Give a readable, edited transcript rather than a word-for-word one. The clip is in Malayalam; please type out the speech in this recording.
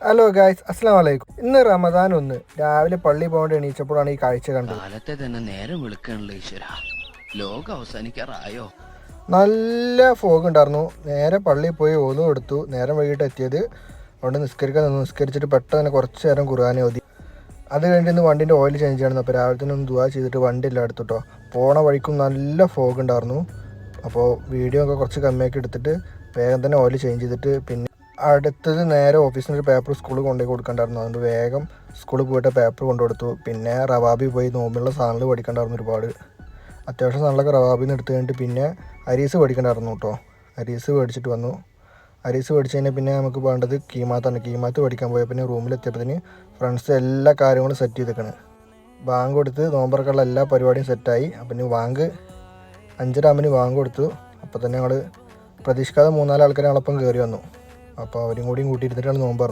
ഹലോ ഗായ്സ്, അസ്സലാമു അലൈക്കും. ഇന്ന് റമദാൻ 1 രാവിലെ പള്ളി പോകേണ്ട എണീച്ചപ്പോഴാണ് ഈ കാഴ്ച കണ്ടത്. കാലത്തെ തന്നെ നേരം വിളിക്കണല്ലോ ഈശ്വര. ലോകം അവസാനിക്കാറായോ? നല്ല ഫോഗ് ഉണ്ടായിരുന്നു. നേരെ പള്ളിയിൽ പോയി ഓതും എടുത്തു. നേരം വൈകിട്ട് എത്തിയത്. അവിടെ നിസ്കരിക്കാൻ നിന്ന്. നിസ്കരിച്ചിട്ട് പെട്ടെന്ന് തന്നെ കുറച്ച് നേരം ഖുർആനെ ഓതി. അത് കഴിഞ്ഞിട്ട് ഇന്ന് വണ്ടിൻ്റെ ഓയിൽ ചേഞ്ച് ചെയ്യണം. അപ്പോൾ രാവിലെ തന്നെ ഒന്ന് ദുആ ചെയ്തിട്ട് വണ്ടി എല്ലാം എടുത്തുട്ടോ. പോണ വഴിക്കും നല്ല ഫോഗ് ഉണ്ടായിരുന്നു. അപ്പോൾ വീഡിയോ ഒക്കെ കുറച്ച് കമ്മിയാക്കി എടുത്തിട്ട് വേഗം തന്നെ ഓയിൽ ചേഞ്ച് ചെയ്തിട്ട് പിന്നെ അടുത്തത് നേരെ ഓഫീസിൽ ഒരു പേപ്പർ സ്കൂളിൽ കൊണ്ടുപോയി കൊടുക്കണ്ടായിരുന്നു. അതുകൊണ്ട് വേഗം സ്കൂളിൽ പോയിട്ട് പേപ്പർ കൊണ്ടു കൊടുത്തു. പിന്നെ റവാബി പോയി നോമ്പിലുള്ള സാധനങ്ങൾ പഠിക്കണ്ടായിരുന്നു. ഒരുപാട് അത്യാവശ്യം സാധനങ്ങളൊക്കെ റവാബിൽ നിന്ന് എടുത്ത് കഴിഞ്ഞിട്ട് പിന്നെ അരീസ് പഠിക്കണ്ടായിരുന്നു കേട്ടോ. അരീസ് മേടിച്ചിട്ട് വന്നു. അരീസ് മേടിച്ച് കഴിഞ്ഞാൽ പിന്നെ നമുക്ക് വേണ്ടത് കീമാത്താണ്. കീമാത്ത് പഠിക്കാൻ പോയാൽ പിന്നെ റൂമിലെത്തിയപ്പോഴത്തേന് ഫ്രണ്ട്സ് എല്ലാ കാര്യങ്ങളും സെറ്റ് ചെയ്തേക്കണ്. ബാങ്ക് കൊടുത്ത് നോമ്പറക്കുള്ള എല്ലാ പരിപാടിയും സെറ്റായി. അപ്പം ഇനി 5:30 ബാങ്ക് കൊടുത്തു. അപ്പോൾ തന്നെ ഞങ്ങൾ പ്രതീക്ഷിക്കാതെ 3-4 ആൾക്കാർ ഞങ്ങളൊപ്പം കയറി വന്നു. അപ്പോൾ അവരും കൂടിയും കൂട്ടിയിരുന്നിട്ടാണ് നോമ്പ് പറഞ്ഞത്.